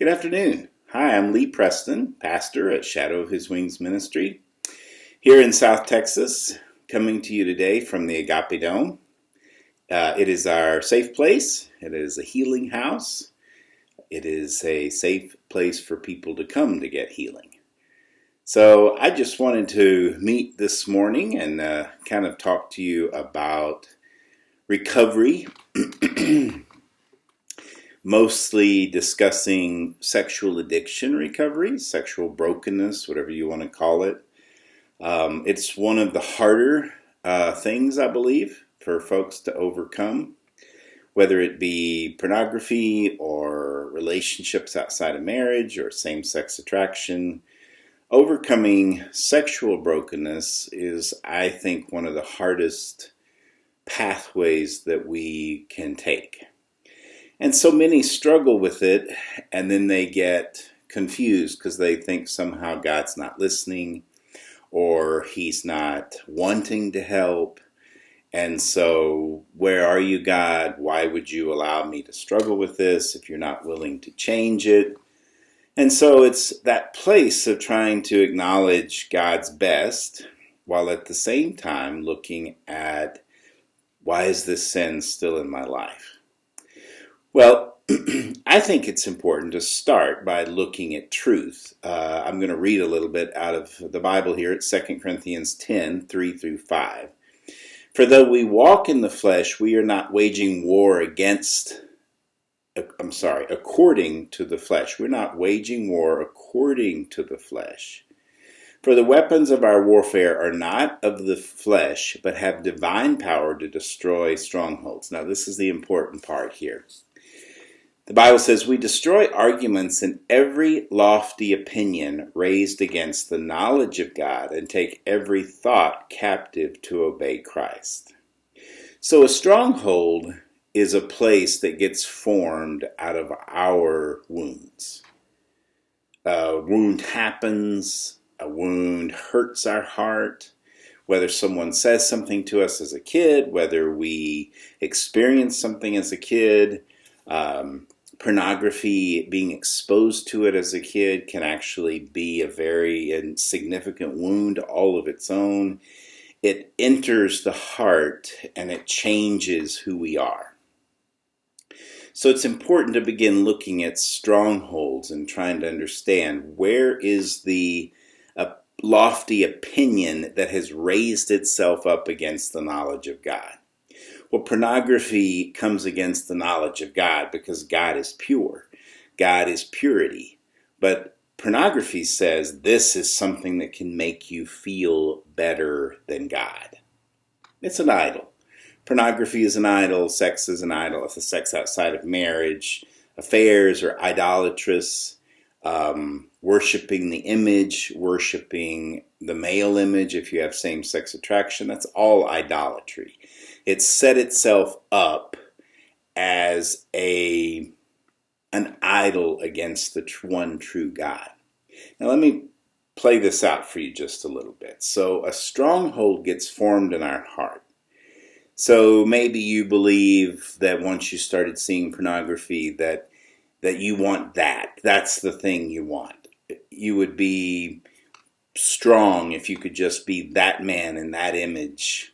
Good afternoon. Hi, I'm Lee Preston, pastor at Shadow of His Wings Ministry here in South Texas, coming to you today from the Agape Dome. It is our safe place. It is a healing house. It is a safe place for people to come to get healing. So I just wanted to meet this morning and kind of talk to you about recovery. Mostly discussing sexual addiction recovery, sexual brokenness, whatever you want to call it. It's one of the harder things, I believe, for folks to overcome, whether it be pornography or relationships outside of marriage or same-sex attraction. Overcoming sexual brokenness is, I think, one of the hardest pathways that we can take. And so many struggle with it, and then they get confused because they think somehow God's not listening or He's not wanting to help. And so, where are you, God? Why would you allow me to struggle with this if you're not willing to change it? And so it's that place of trying to acknowledge God's best while at the same time looking at, why is this sin still in my life? Well, I think it's important to start by looking at truth. I'm going to read a little bit out of the Bible here at 2 Corinthians 10, 3 through 5. For though we walk in the flesh, we are not waging war according to the flesh. We're not waging war according to the flesh. For the weapons of our warfare are not of the flesh, but have divine power to destroy strongholds. Now, this is the important part here. The Bible says, we destroy arguments and every lofty opinion raised against the knowledge of God and take every thought captive to obey Christ. So a stronghold is a place that gets formed out of our wounds. A wound happens, a wound hurts our heart, whether someone says something to us as a kid, whether we experience something as a kid. Pornography, being exposed to it as a kid, can actually be a very significant wound all of its own. It enters the heart and it changes who we are. So it's important to begin looking at strongholds and trying to understand, where is the lofty opinion that has raised itself up against the knowledge of God? Well, pornography comes against the knowledge of God because God is pure. God is purity. But pornography says this is something that can make you feel better than God. It's an idol. Pornography is an idol. Sex is an idol. It's the sex outside of marriage. Affairs are idolatrous. Worshipping the image, worshipping the male image, if you have same-sex attraction, that's all idolatry. It's set itself up as an idol against the one true God. Now let me play this out for you just a little bit. So a stronghold gets formed in our heart. So maybe you believe that once you started seeing pornography that you want that. That's the thing you want. You would be strong if you could just be that man in that image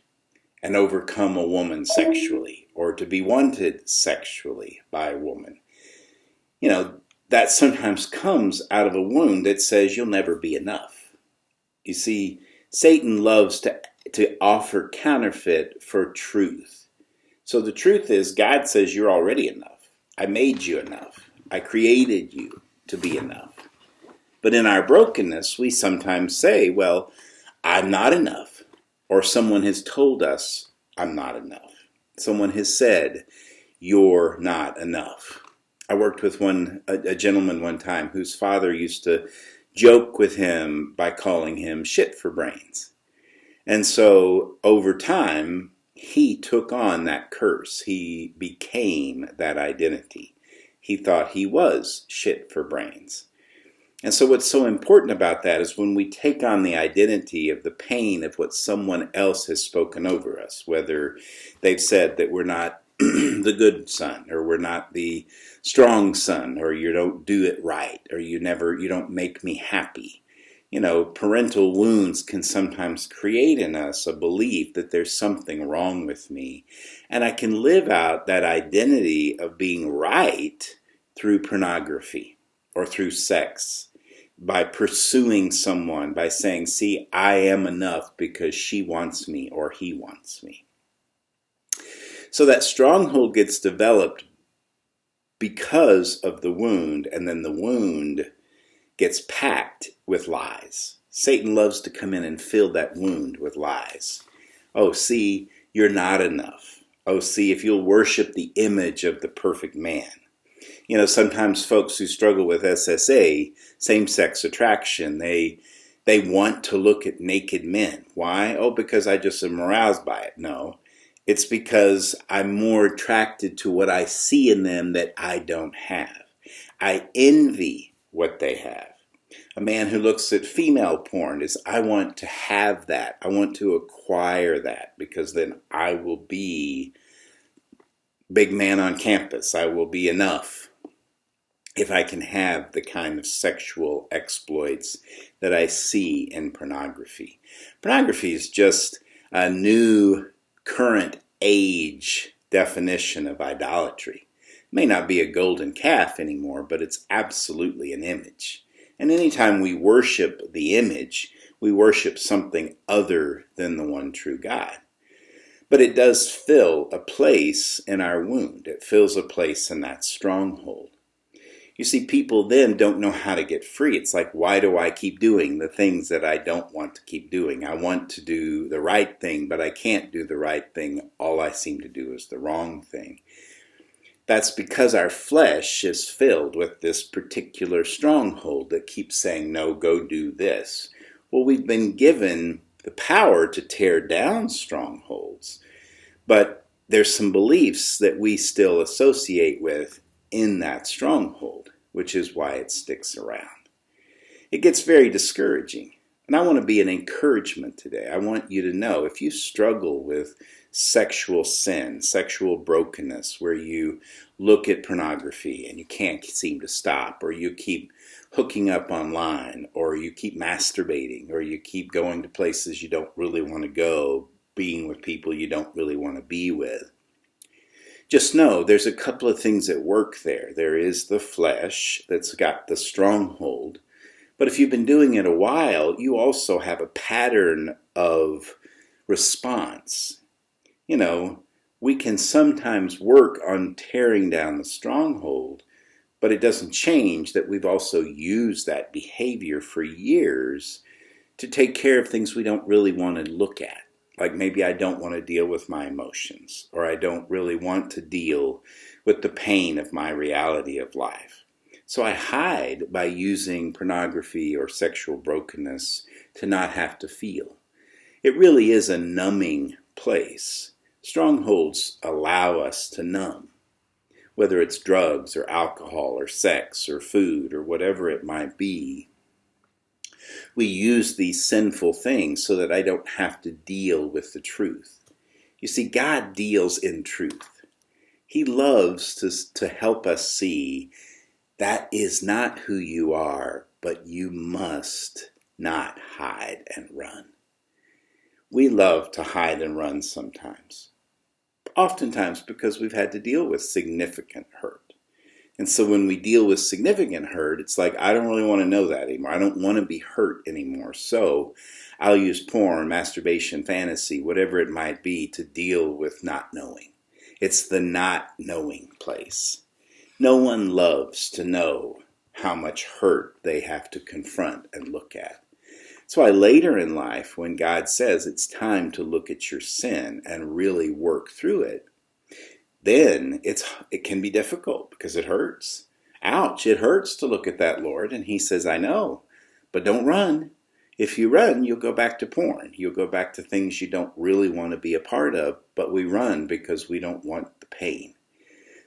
and overcome a woman sexually, or to be wanted sexually by a woman. You know, that sometimes comes out of a wound that says you'll never be enough. You see, Satan loves to offer counterfeit for truth. So the truth is, God says you're already enough. I made you enough. I created you to be enough. But in our brokenness, we sometimes say, well, I'm not enough. Or someone has told us, I'm not enough. Someone has said, you're not enough. I worked with a gentleman one time whose father used to joke with him by calling him shit for brains. And so over time, he took on that curse. He became that identity. He thought he was shit for brains. And so what's so important about that is when we take on the identity of the pain of what someone else has spoken over us, whether they've said that we're not the good son, or we're not the strong son, or you don't do it right, or you don't make me happy. Parental wounds can sometimes create in us a belief that there's something wrong with me. And I can live out that identity of being right through pornography or through sex, by pursuing someone, by saying, see, I am enough because she wants me or he wants me. So that stronghold gets developed because of the wound, and then the wound gets packed with lies. Satan loves to come in and fill that wound with lies. Oh, see, you're not enough. Oh, see, if you'll worship the image of the perfect man. Sometimes folks who struggle with SSA, same-sex attraction, they want to look at naked men. Why? Oh, because I just am aroused by it. No, it's because I'm more attracted to what I see in them that I don't have. I envy what they have. A man who looks at female porn is, I want to have that. I want to acquire that, because then I will be big man on campus. I will be enough if I can have the kind of sexual exploits that I see in pornography. Pornography is just a new current age definition of idolatry. It may not be a golden calf anymore, but it's absolutely an image. And anytime we worship the image, we worship something other than the one true God. But it does fill a place in our wound. It fills a place in that stronghold. You see, people then don't know how to get free. It's like, why do I keep doing the things that I don't want to keep doing? I want to do the right thing, but I can't do the right thing. All I seem to do is the wrong thing. That's because our flesh is filled with this particular stronghold that keeps saying, no, go do this. Well, we've been given the power to tear down strongholds, but there's some beliefs that we still associate with in that stronghold, which is why it sticks around. It gets very discouraging. And I want to be an encouragement today. I want you to know, if you struggle with sexual sin, sexual brokenness, where you look at pornography and you can't seem to stop, or you keep hooking up online, or you keep masturbating, or you keep going to places you don't really want to go, being with people you don't really want to be with, just know there's a couple of things at work there. There is the flesh that's got the stronghold. But if you've been doing it a while, you also have a pattern of response. We can sometimes work on tearing down the stronghold, but it doesn't change that we've also used that behavior for years to take care of things we don't really want to look at. Like maybe I don't want to deal with my emotions, or I don't really want to deal with the pain of my reality of life. So I hide by using pornography or sexual brokenness to not have to feel. It really is a numbing place. Strongholds allow us to numb, whether it's drugs or alcohol or sex or food or whatever it might be. We use these sinful things so that I don't have to deal with the truth. You see, God deals in truth. He loves to help us see that is not who you are, but you must not hide and run. We love to hide and run sometimes, oftentimes because we've had to deal with significant hurt. And so when we deal with significant hurt, it's like, I don't really want to know that anymore. I don't want to be hurt anymore. So I'll use porn, masturbation, fantasy, whatever it might be, to deal with not knowing. It's the not knowing place. No one loves to know how much hurt they have to confront and look at. That's why later in life, when God says it's time to look at your sin and really work through it, then it can be difficult because it hurts. Ouch, it hurts to look at that, Lord. And he says, I know, but don't run. If you run, you'll go back to porn. You'll go back to things you don't really want to be a part of, but we run because we don't want the pain.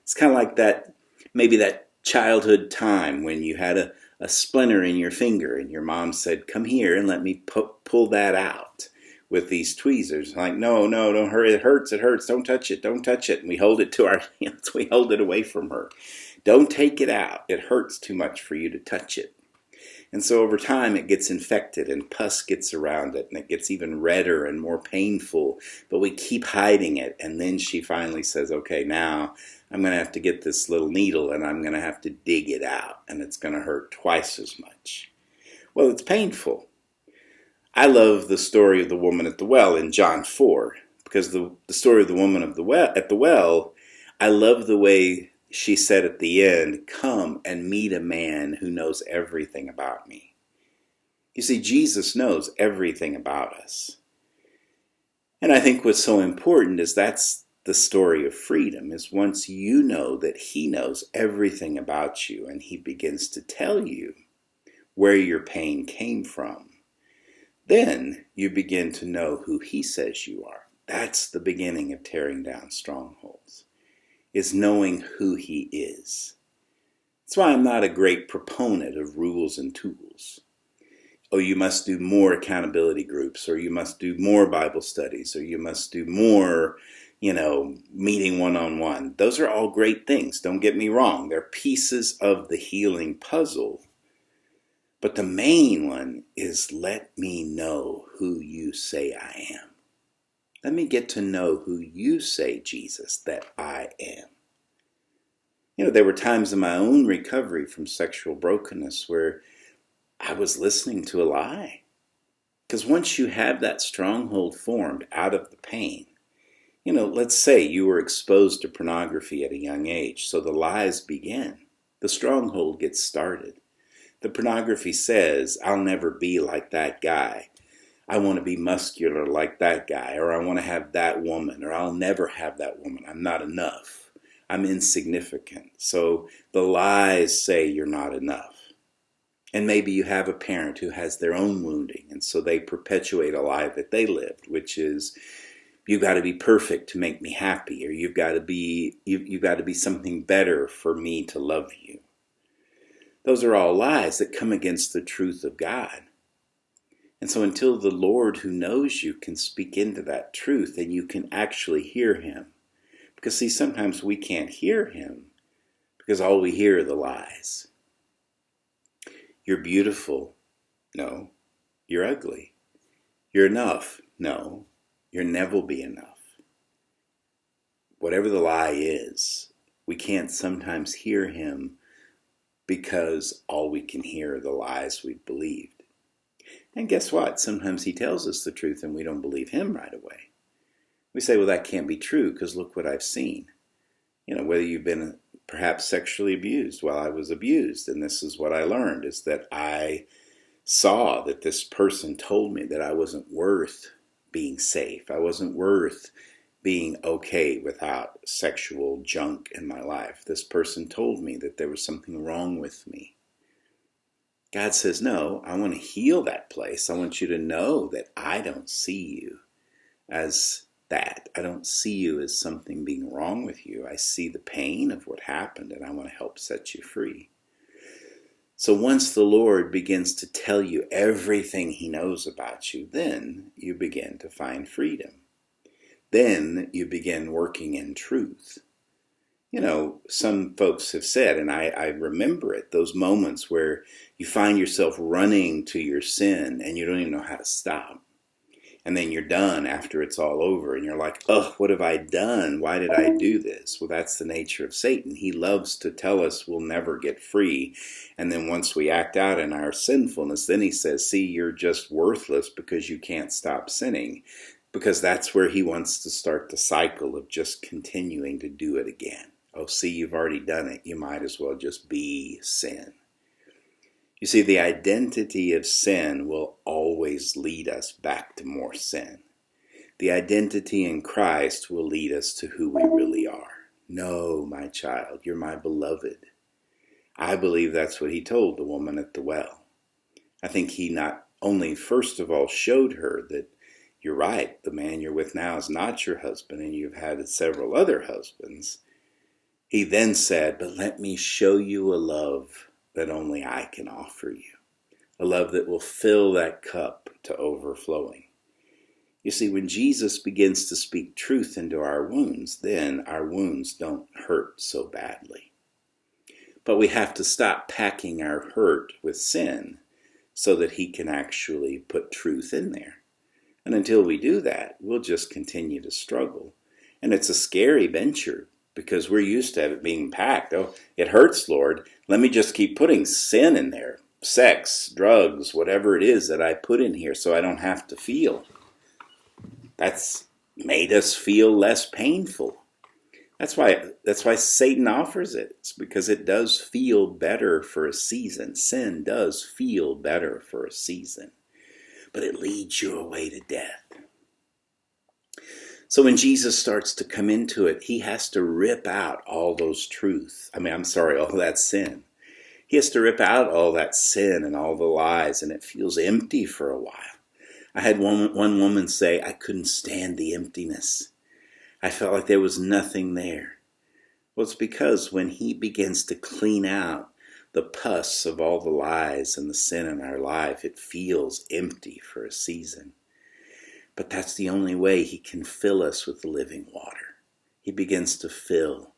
It's kind of like that, maybe that childhood time when you had a splinter in your finger and your mom said, come here and let me pull that out. with these tweezers. Like, no, no, don't hurt. It hurts. It hurts. Don't touch it. Don't touch it. And we hold it to our hands. We hold it away from her. Don't take it out. It hurts too much for you to touch it. And so over time it gets infected and pus gets around it and it gets even redder and more painful, but we keep hiding it. And then she finally says, okay, now I'm going to have to get this little needle and I'm going to have to dig it out and it's going to hurt twice as much. Well, it's painful. I love the story of the woman at the well in John 4, because the story of the woman at the well, I love the way she said at the end, come and meet a man who knows everything about me. You see, Jesus knows everything about us. And I think what's so important is that's the story of freedom, is once you know that he knows everything about you and he begins to tell you where your pain came from, then you begin to know who he says you are. That's the beginning of tearing down strongholds, is knowing who he is. That's why I'm not a great proponent of rules and tools. Oh, you must do more accountability groups, or you must do more Bible studies, or you must do more, meeting one-on-one. Those are all great things. Don't get me wrong. They're pieces of the healing puzzle. But the main one is, let me know who you say I am. Let me get to know who you say, Jesus, that I am. There were times in my own recovery from sexual brokenness where I was listening to a lie. Because once you have that stronghold formed out of the pain, let's say you were exposed to pornography at a young age, so the lies begin. The stronghold gets started. The pornography says, I'll never be like that guy. I want to be muscular like that guy, or I want to have that woman, or I'll never have that woman. I'm not enough. I'm insignificant. So the lies say you're not enough. And maybe you have a parent who has their own wounding, and so they perpetuate a lie that they lived, which is, you've got to be perfect to make me happy, or you've got to be something better for me to love you. Those are all lies that come against the truth of God. And so until the Lord who knows you can speak into that truth and you can actually hear him. Because see, sometimes we can't hear him because all we hear are the lies. You're beautiful. No, you're ugly. You're enough. No, you'll never be enough. Whatever the lie is, we can't sometimes hear him because all we can hear are the lies we've believed. And guess what? Sometimes he tells us the truth and we don't believe him right away. We say, well, that can't be true because look what I've seen. Whether you've been perhaps sexually abused. Well, I was abused, and this is what I learned, is that I saw that this person told me that I wasn't worth being safe. I wasn't worth being okay without sexual junk in my life. This person told me that there was something wrong with me. God says, no, I want to heal that place. I want you to know that I don't see you as that. I don't see you as something being wrong with you. I see the pain of what happened, and I want to help set you free. So once the Lord begins to tell you everything he knows about you, then you begin to find freedom. Then you begin working in truth. Some folks have said, and I remember it, those moments where you find yourself running to your sin and you don't even know how to stop. And then you're done after it's all over and you're like, oh, what have I done? Why did I do this? Well, that's the nature of Satan. He loves to tell us we'll never get free. And then once we act out in our sinfulness, then he says, see, you're just worthless because you can't stop sinning. Because that's where he wants to start the cycle of just continuing to do it again. Oh, see, you've already done it. You might as well just be sin. You see, the identity of sin will always lead us back to more sin. The identity in Christ will lead us to who we really are. No, my child, you're my beloved. I believe that's what he told the woman at the well. I think he not only, first of all, showed her that you're right, the man you're with now is not your husband, and you've had several other husbands. He then said, but let me show you a love that only I can offer you. A love that will fill that cup to overflowing. You see, when Jesus begins to speak truth into our wounds, then our wounds don't hurt so badly. But we have to stop packing our hurt with sin so that he can actually put truth in there. And until we do that, we'll just continue to struggle. And it's a scary venture because we're used to it being packed. Oh, it hurts, Lord. Let me just keep putting sin in there. Sex, drugs, whatever it is that I put in here so I don't have to feel. That's made us feel less painful. That's why Satan offers it. It's because it does feel better for a season. Sin does feel better for a season. But it leads you away to death. So when Jesus starts to come into it, he has to rip out all those truths. all that sin. He has to rip out all that sin and all the lies, and it feels empty for a while. I had one woman say, I couldn't stand the emptiness. I felt like there was nothing there. Well, it's because when he begins to clean out the pus of all the lies and the sin in our life, it feels empty for a season. But that's the only way he can fill us with the living water. He begins to fill,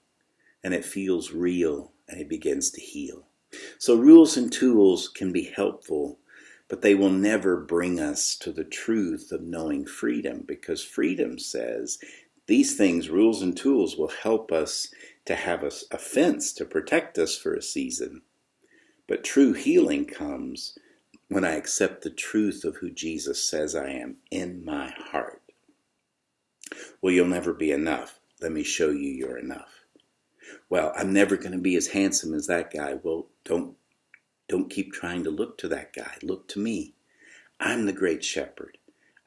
and it feels real, and he begins to heal. So rules and tools can be helpful, but they will never bring us to the truth of knowing freedom, because freedom says these things, rules and tools, will help us to have a fence to protect us for a season. But true healing comes when I accept the truth of who Jesus says I am in my heart. Well, you'll never be enough. Let me show you you're enough. Well, I'm never going to be as handsome as that guy. Well, don't keep trying to look to that guy. Look to me. I'm the great shepherd.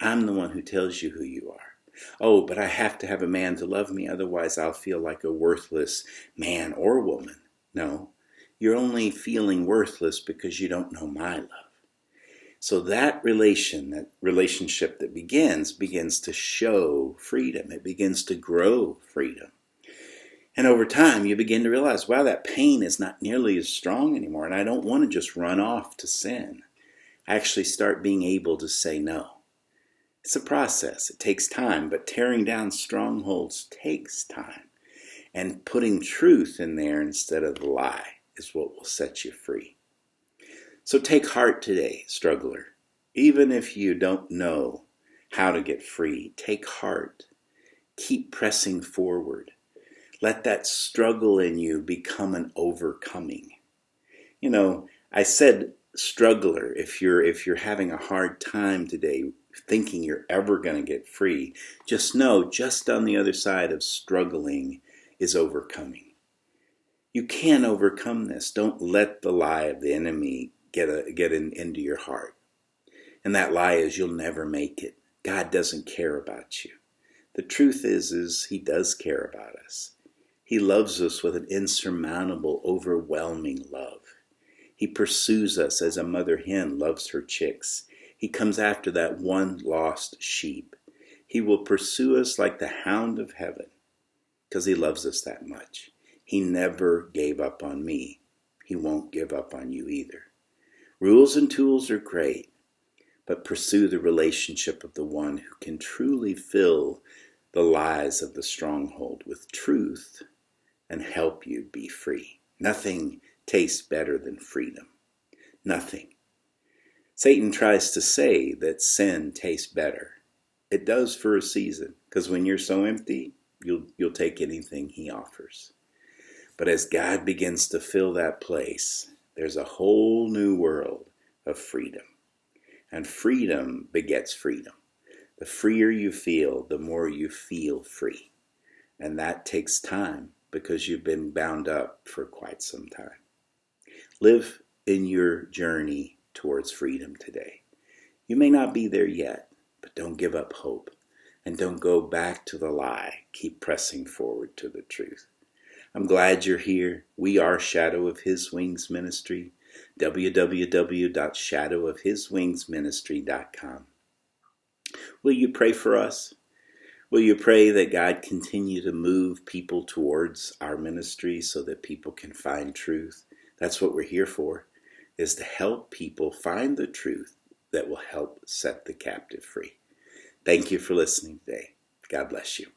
I'm the one who tells you who you are. Oh, but I have to have a man to love me, otherwise I'll feel like a worthless man or woman. No, you're only feeling worthless because you don't know my love. So that relationship that begins to show freedom. It begins to grow freedom. And over time, you begin to realize, wow, that pain is not nearly as strong anymore, and I don't want to just run off to sin. I actually start being able to say no. It's a process. It takes time, but tearing down strongholds takes time. And putting truth in there instead of the lie is what will set you free. So take heart today, struggler. Even if you don't know how to get free, take heart. Keep pressing forward. Let that struggle in you become an overcoming. You know, I said struggler, if you're having a hard time today thinking you're ever going to get free, just know just on the other side of struggling is overcoming. You can overcome this. Don't let the lie of the enemy get into your heart. And that lie is you'll never make it. God doesn't care about you. The truth is he does care about us. He loves us with an insurmountable, overwhelming love. He pursues us as a mother hen loves her chicks. He comes after that one lost sheep. He will pursue us like the hound of heaven because he loves us that much. He never gave up on me. He won't give up on you either. Rules and tools are great, but pursue the relationship of the one who can truly fill the lies of the stronghold with truth and help you be free. Nothing tastes better than freedom. Nothing. Satan tries to say that sin tastes better. It does for a season, because when you're so empty, you'll take anything he offers. But as God begins to fill that place, there's a whole new world of freedom. And freedom begets freedom. The freer you feel, the more you feel free. And that takes time because you've been bound up for quite some time. Live in your journey towards freedom today. You may not be there yet, but don't give up hope. And don't go back to the lie. Keep pressing forward to the truth. I'm glad you're here. We are Shadow of His Wings Ministry. www.shadowofhiswingsministry.com. Will you pray for us? Will you pray that God continue to move people towards our ministry so that people can find truth? That's what we're here for, is to help people find the truth that will help set the captive free. Thank you for listening today. God bless you.